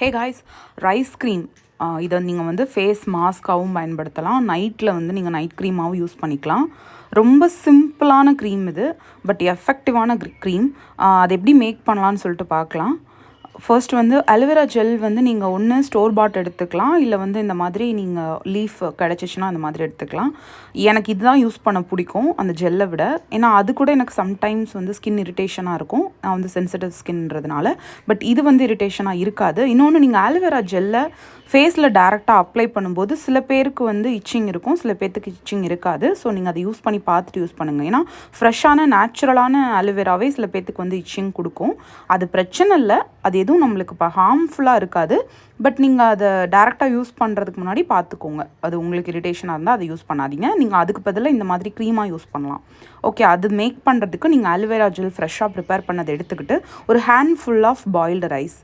Hey guys, rice cream இதை நீங்கள் வந்து ஃபேஸ் மாஸ்க்காகவும் பயன்படுத்தலாம். நைட்டில் வந்து நீங்கள் நைட் க்ரீமாகவும் யூஸ் பண்ணிக்கலாம். ரொம்ப சிம்பிளான க்ரீம் இது, பட் எஃபெக்டிவான க்ரீம். அதை எப்படி மேக் பண்ணலான்னு சொல்லிட்டு பார்க்கலாம். ஃபர்ஸ்ட் வந்து அலோவேரா ஜெல் வந்து நீங்கள் ஒன்று ஸ்டோர் பாட் எடுத்துக்கலாம், இல்லை வந்து இந்த மாதிரி நீங்கள் லீஃப் கிடச்சிச்சின்னா அந்த மாதிரி எடுத்துக்கலாம். எனக்கு இதுதான் யூஸ் பண்ண பிடிக்கும் அந்த ஜெல்லை விட. ஏன்னா அது கூட எனக்கு சம்டைம்ஸ் வந்து ஸ்கின் இரிட்டேஷனாக இருக்கும். நான் வந்து சென்சிட்டிவ் ஸ்கின்ன்றதுனால. பட் இது வந்து இரிட்டேஷனாக இருக்காது. இன்னொன்று, நீங்கள் அலோவேரா ஜெல்லை ஃபேஸில் டேரெக்டாக அப்ளை பண்ணும்போது சில பேருக்கு வந்து இச்சிங் இருக்கும், சில பேர்த்துக்கு இச்சிங் இருக்காது. ஸோ நீங்கள் அதை யூஸ் பண்ணி பார்த்துட்டு யூஸ் பண்ணுங்கள். ஏன்னா ஃப்ரெஷ்ஷான நேச்சுரலான அலோவேராவே சில பேர்த்துக்கு வந்து இச்சிங் கொடுக்கும். அது பிரச்சனை இல்லை, அது எதுவும் நம்மளுக்கு இப்போ ஹார்ம்ஃபுல்லாக இருக்காது. பட் நீங்கள் அதை டேரெக்டாக யூஸ் பண்ணுறதுக்கு முன்னாடி பார்த்துக்கோங்க. அது உங்களுக்கு இரிட்டேஷனாக இருந்தால் அதை யூஸ் பண்ணாதீங்க. நீங்கள் அதுக்கு பதிலாக இந்த மாதிரி க்ரீமாக யூஸ் பண்ணலாம். ஓகே, அது மேக் பண்ணுறதுக்கு நீங்கள் அலோவேரா ஜெல் ஃப்ரெஷ்ஷாக ப்ரிப்பேர் பண்ணதை எடுத்துக்கிட்டு ஒரு handful of boiled rice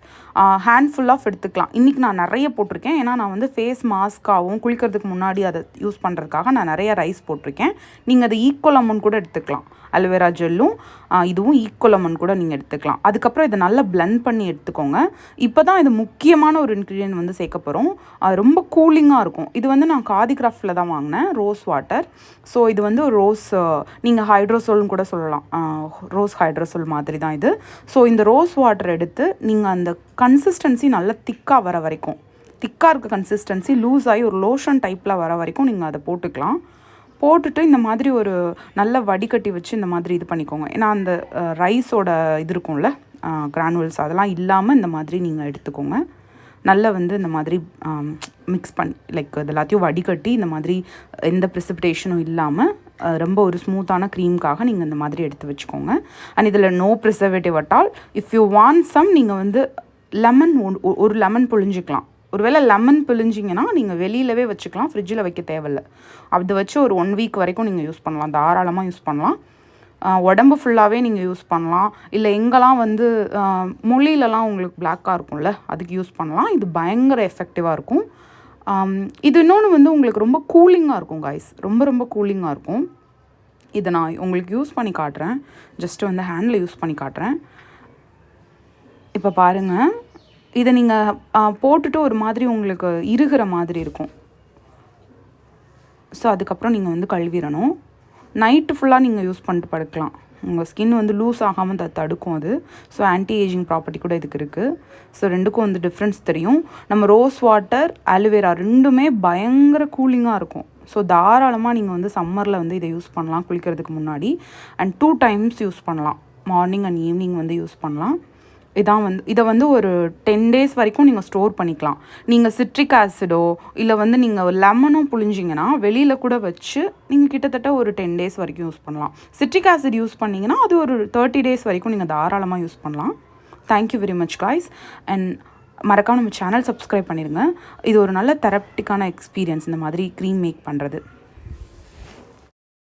handful of எடுத்துக்கலாம். இன்றைக்கி நான் நிறைய போட்டிருக்கேன். ஏன்னா நான் வந்து ஃபேஸ் மாஸ்க்காகவும் குளிக்கிறதுக்கு முன்னாடி அதை யூஸ் பண்ணுறதுக்காக நான் நிறைய ரைஸ் போட்டிருக்கேன். நீங்கள் அதை ஈக்குவல் அமௌண்ட் கூட எடுத்துக்கலாம். அலோவேரா ஜெல்லும் இதுவும் ஈக்குவல் அமௌண்ட் கூட நீங்கள் எடுத்துக்கலாம். அதுக்கப்புறம் இதை நல்லா பிளெண்ட் பண்ணி எடுத்துக்கோங்க. இப்போ தான் இது முக்கியமான ஒரு இன்க்ரீடியன்ட் வந்து சேர்க்க போகிறோம். ரொம்ப கூலிங்காக இருக்கும். இது வந்து நான் காதி கிராஃப்டில் தான் வாங்கினேன், ரோஸ் வாட்டர். ஸோ இது வந்து ரோஸ், நீங்கள் ஹைட்ரோசோல்னு கூட சொல்லலாம், ரோஸ் ஹைட்ரோசோல் மாதிரி தான் இது. ஸோ இந்த ரோஸ் வாட்டர் எடுத்து நீங்கள் அந்த கன்சிஸ்டன்சி நல்லா திக்காக வர வரைக்கும், திக்காக இருக்க கன்சிஸ்டன்சி லூஸ் ஆகி ஒரு லோஷன் டைப்பில் வர வரைக்கும் நீங்கள் அதை போட்டுக்கலாம். போட்டுட்டு இந்த மாதிரி ஒரு நல்ல வடிகட்டி வச்சு இந்த மாதிரி இது பண்ணிக்கோங்க. ஏன்னா அந்த ரைஸோட இது இருக்கும்ல, கிரானுவல்ஸ், அதெல்லாம் இல்லாமல் இந்த மாதிரி நீங்கள் எடுத்துக்கோங்க. நல்லா வந்து இந்த மாதிரி மிக்ஸ் பண்ணி லைக் இது எல்லாத்தையும் வடிகட்டி இந்த மாதிரி எந்த ப்ரிசிபிடேஷனும் இல்லாமல் ரொம்ப ஒரு ஸ்மூத்தான க்ரீம்காக நீங்கள் இந்த மாதிரி எடுத்து வச்சுக்கோங்க. அண்ட் இதில் no preservative added. If you want some, நீங்கள் வந்து லெமன் ஒரு லெமன் புழிஞ்சிக்கலாம். ஒருவேளை லெமன் பிழிஞ்சிங்கன்னா நீங்கள் வெளியிலவே வச்சுக்கலாம், ஃப்ரிட்ஜில் வைக்க தேவையில்லை. அதை வச்சு ஒரு 1 வீக் வரைக்கும் நீங்கள் யூஸ் பண்ணலாம், தாராளமாக யூஸ் பண்ணலாம். உடம்பு ஃபுல்லாகவே நீங்கள் யூஸ் பண்ணலாம். இல்லை எங்கெல்லாம் வந்து மொழியிலலாம் உங்களுக்கு பிளாக்காக இருக்கும்ல, அதுக்கு யூஸ் பண்ணலாம். இது பயங்கர எஃபெக்டிவாக இருக்கும். இது இன்னொன்று வந்து உங்களுக்கு ரொம்ப கூலிங்காக இருக்கும் காய்ஸ், ரொம்ப ரொம்ப கூலிங்காக இருக்கும். இதை நான் உங்களுக்கு யூஸ் பண்ணி காட்டுறேன். ஜஸ்ட்டு வந்து ஹேண்டில் யூஸ் பண்ணி காட்டுறேன். இப்போ பாருங்கள், இதை நீங்கள் போட்டுட்டு ஒரு மாதிரி உங்களுக்கு இறுகிற மாதிரி இருக்கும். ஸோ அதுக்கப்புறம் நீங்கள் வந்து கழுவிடணும். நைட்டு ஃபுல்லாக நீங்கள் யூஸ் பண்ணிட்டு படுக்கலாம். உங்கள் ஸ்கின் வந்து லூஸ் ஆகாமல் தடுக்கும் அது. ஸோ ஆன்டி ஏஜிங் ப்ராப்பர்ட்டி கூட இதுக்கு இருக்குது. ஸோ ரெண்டுக்கும் வந்து டிஃப்ரென்ஸ் தெரியும். நம்ம ரோஸ் வாட்டர், அலோவேரா ரெண்டுமே பயங்கர கூலிங்காக இருக்கும். ஸோ தாராளமாக நீங்கள் வந்து சம்மரில் வந்து இதை யூஸ் பண்ணலாம் குளிக்கிறதுக்கு முன்னாடி. அண்ட் 2 times யூஸ் பண்ணலாம், மார்னிங் அண்ட் ஈவினிங் வந்து யூஸ் பண்ணலாம். இதை வந்து ஒரு 10 days வரைக்கும் நீங்கள் ஸ்டோர் பண்ணிக்கலாம். நீங்கள் சிட்ரிக் ஆசிடோ இல்லை வந்து நீங்கள் லெமனோ புழிஞ்சிங்கன்னா வெளியில் கூட வச்சு நீங்கள் கிட்டத்தட்ட ஒரு 10 days வரைக்கும் யூஸ் பண்ணலாம். சிட்ரிக் ஆசிட் யூஸ் பண்ணிங்கன்னா அது ஒரு 30 days வரைக்கும் நீங்கள் தாராளமாக யூஸ் பண்ணலாம். Thank you very much guys. And மறக்காம நம்ம சேனல் சப்ஸ்கிரைப் பண்ணிடுங்க. இது ஒரு நல்ல தெரப்டிக்கான எக்ஸ்பீரியன்ஸ் இந்த மாதிரி க்ரீம் மேக் பண்ணுறது.